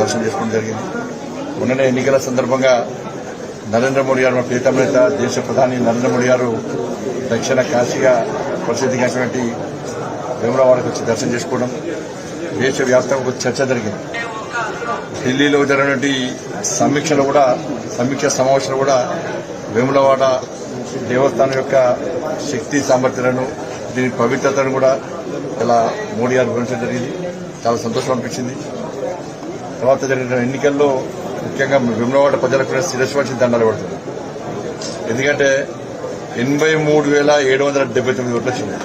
దర్శనం చేసుకోవడం జరిగింది. మొన్ననే ఎన్నికల సందర్భంగా నరేంద్ర మోడీ గారు, మన ప్రీతం నేత దేశ ప్రధాని నరేంద్ర మోడీ గారు దక్షిణ కాశీగా ప్రసిద్ధిగాంచినటువంటి వేములవాడకు వచ్చి దర్శనం చేసుకోవడం, దేశవ్యాప్తంగా ఒక చర్చ జరిగింది. ఢిల్లీలో జరిగినటువంటి సమీక్ష సమావేశంలో కూడా వేములవాడ దేవస్థానం యొక్క శక్తి సామర్థ్యాలను, దీని పవిత్రతను కూడా ఇలా మోడీ గారు వివరించడం జరిగింది. చాలా సంతోషం అనిపించింది. తర్వాత జరిగిన ఎన్నికల్లో ముఖ్యంగా వేములవాడ ప్రజలకు శిరస్సు వచ్చి దండాలు పడుతుంది. ఎందుకంటే 83,779 ఓట్లు వచ్చింది.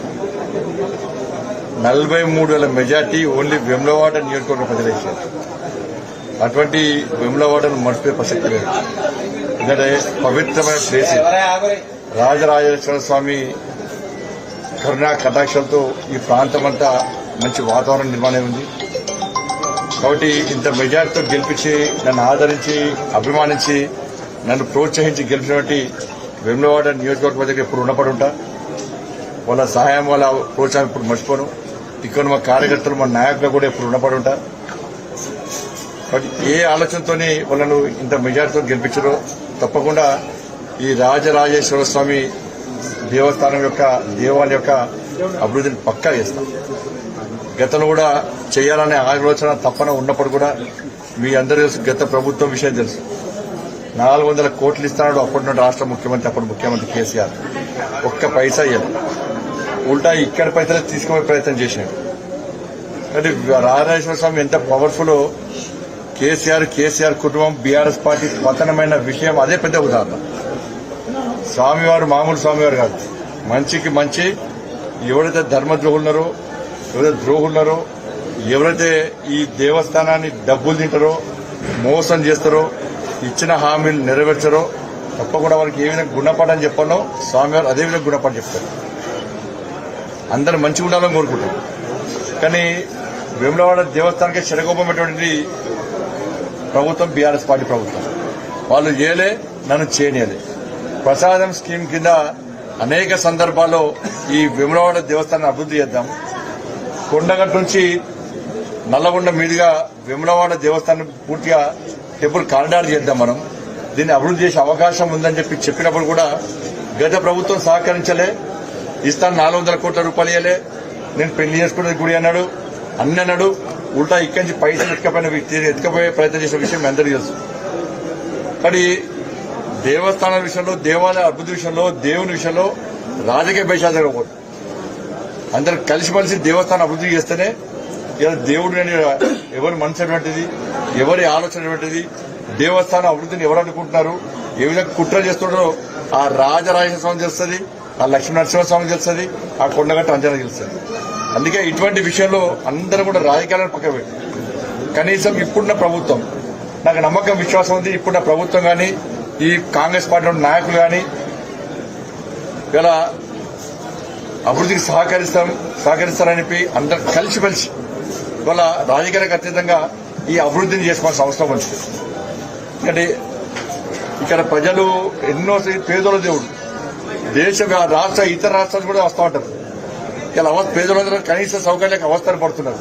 43,000 మెజార్టీ ఓన్లీ వేములవాడ నియోజకవర్గ ప్రజలు ఇచ్చారు. అటువంటి వేములవాడను మర్చిపోయే ప్రసక్తి లేదు. ఎందుకంటే పవిత్రమైన ప్లేస్, రాజరాజేశ్వర స్వామి కరుణా కటాక్షలతో ఈ ప్రాంతం అంతా మంచి వాతావరణం నిర్మాణం ఉంది. కాబట్టి ఇంత మెజార్టీతో గెలిపించి నన్ను ఆదరించి అభిమానించి నన్ను ప్రోత్సహించి గెలిచినటువంటి వేములవాడ నియోజకవర్గ ప్రజలకు ఎప్పుడు రుణపడి ఉంటా. వాళ్ళ సహాయం, వాళ్ళ ప్రోత్సాహం ఇప్పుడు మర్చిపోను. ఇక్కడ మా కార్యకర్తలు, మా నాయకులు కూడా ఎప్పుడు రుణపడి ఉంటా. బట్ ఏ ఆలోచనతోని వాళ్ళను ఇంత మెజార్టీతో గెలిపించారో తప్పకుండా ఈ రాజరాజేశ్వర స్వామి దేవస్థానం యొక్క దేవాలయం యొక్క అభివృద్ధిని పక్కా చేస్తాం. గతంలో కూడా చేయాలనే ఆలోచన తప్పన ఉన్నప్పుడు కూడా మీ అందరూ తెలుసు, గత ప్రభుత్వం విషయం తెలుసు. 400 కోట్లు ఇస్తాడు అప్పటి రాష్ట్ర ముఖ్యమంత్రి, అప్పుడు ముఖ్యమంత్రి కేసీఆర్. ఒక్క పైసా ఇవ్వదు, ఉల్టా ఇక్కడ పైసలు తీసుకునే ప్రయత్నం చేశాడు. అంటే రాజరాజేశ్వర స్వామి ఎంత పవర్ఫుల్. కేసీఆర్ కుటుంబం, బీఆర్ఎస్ పార్టీ పతనమైన విషయం అదే పెద్ద ఉదాహరణ. స్వామివారు మామూలు స్వామివారు కాదు, మంచికి మంచి. ఎవరైతే ధర్మద్రోహులున్నారో, ఎవరైతే ద్రోహులున్నారో, ఎవరైతే ఈ దేవస్థానాన్ని డబ్బులు తింటారో, మోసం చేస్తారో, ఇచ్చిన హామీలు నెరవేర్చారో తప్పకుండా వారికి ఏ విధంగా గుణపాఠం చెప్పాలో స్వామివారు అదే విధంగా గుణపాఠం చెప్తారు. అందరూ మంచిగా ఉండాలని కోరుకుంటారు. కానీ వేములవాడ దేవస్థానానికి చెరగోపమైనటువంటి ప్రభుత్వం బీఆర్ఎస్ పార్టీ ప్రభుత్వం. వాళ్ళు చేయలే, నన్ను చేయనియలే. ప్రసాదం స్కీమ్ కింద అనేక సందర్భాల్లో ఈ వేములవాడ దేవస్థానాన్ని అభివృద్ధి చేద్దాం. కొండగట్టు నుంచి నల్లగొండ మీదుగా వేములవాడ దేవస్థానం పూర్తిగా టెంపుల్ కారిడార్ చేద్దాం. మనం దీన్ని అభివృద్ధి చేసే అవకాశం ఉందని చెప్పినప్పుడు కూడా గత ప్రభుత్వం సహకరించలే. ఇస్తాను 400 కోట్ల రూపాయలు ఇవ్వలే. నేను పెళ్లి చేసుకునే గుడి అన్నాడు, అన్ని అన్నాడు. ఉల్టా ఇక్కడి నుంచి పైసలు ఎత్తుకపోయే ప్రయత్నం చేసిన విషయం మీ అందరికీ తెలుసు. కానీ దేవస్థానాల విషయంలో, దేవాలయ అభివృద్ధి విషయంలో, దేవుని విషయంలో రాజకీయ భేషాలు జరగకూడదు. అందరూ కలిసిమలిసి దేవస్థానం అభివృద్ధి చేస్తేనే ఇలా దేవుడు ఎవరి మనసు అటువంటిది, ఎవరి ఆలోచన అటువంటిది, దేవస్థానం అభివృద్ధిని ఎవరు అనుకుంటున్నారు, ఏ విధంగా కుట్ర చేస్తున్నారో ఆ రాజరాజేశ్వర స్వామి తెలుస్తుంది, ఆ లక్ష్మీ నరసింహస్వామి తెలుస్తుంది, ఆ కొండగట్టు అంజన తెలుస్తుంది. అందుకే ఇటువంటి విషయంలో అందరూ కూడా రాజకీయాలను పక్క పెట్టి కనీసం ఇప్పుడున్న ప్రభుత్వం, నాకు నమ్మకం విశ్వాసం ఉంది, ఇప్పుడున్న ప్రభుత్వం కానీ ఈ కాంగ్రెస్ పార్టీ నాయకులు కానీ ఇలా అభివృద్ధికి సహకరిస్తారని చెప్పి అందరూ కలిసిమెలిసి ఇవాళ రాజకీయాలకు అతీతంగా ఈ అభివృద్ధిని చేసుకోవాల్సిన అవసరం ఉంది. ఎందుకంటే ఇక్కడ ప్రజలు ఎన్నో పేదోళ్ళ దేవుడు, ఇతర రాష్ట్రాలు కూడా వస్తూ ఉంటారు. ఇలా పేదలందరూ కనీస సౌకర్యాలకు అవస్థలు పడుతున్నారు.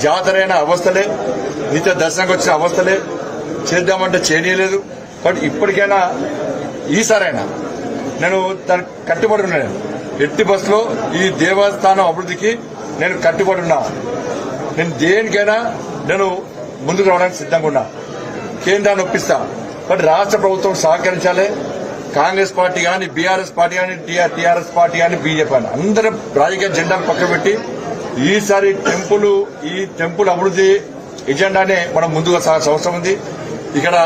జాతరైన అవస్థలే, నిత్య దర్శనంకి వచ్చిన అవస్థలే, చేద్దామంటే చేయలేదు. బట్ ఇప్పటికైనా ఈసారైనా నేను దానికి కట్టుబడి ఉన్నాను. ఎట్టి బస్సులో ఈ దేవస్థానం అభివృద్ధికి నేను కట్టుబడి ఉన్నా. నేను దేనికైనా నేను ముందుకు రావడానికి సిద్ధంగా ఉన్నా. కేంద్రాన్ని ఒప్పిస్తా. బట్ రాష్ట్ర ప్రభుత్వం సహకరించాలి. కాంగ్రెస్ పార్టీ కానీ, బీఆర్ఎస్ పార్టీ కానీ, టీఆర్ఎస్ పార్టీ కానీ, బీజేపీ కానీ అందరూ రాజకీయ జెండాను పక్కబెట్టి ఈసారి ఈ టెంపుల్ అభివృద్ధి ఎజెండానే మనం ముందుగా సాగాల్సిన అవసరం ఉంది. ఇక్కడ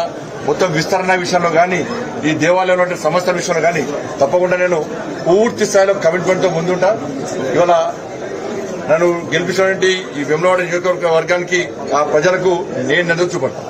మొత్తం విస్తరణ విషయంలో కానీ, ఈ దేవాలయంలో సమస్యల విషయంలో కానీ తప్పకుండా నేను పూర్తి స్థాయిలో కమిట్మెంట్తో ముందుంటా. ఇవాళ నన్ను గెలిపించినటువంటి ఈ వేములవాడ నియోజకవర్గ వర్గానికి, ఆ ప్రజలకు నేను నెరవేర్చుకుంటా.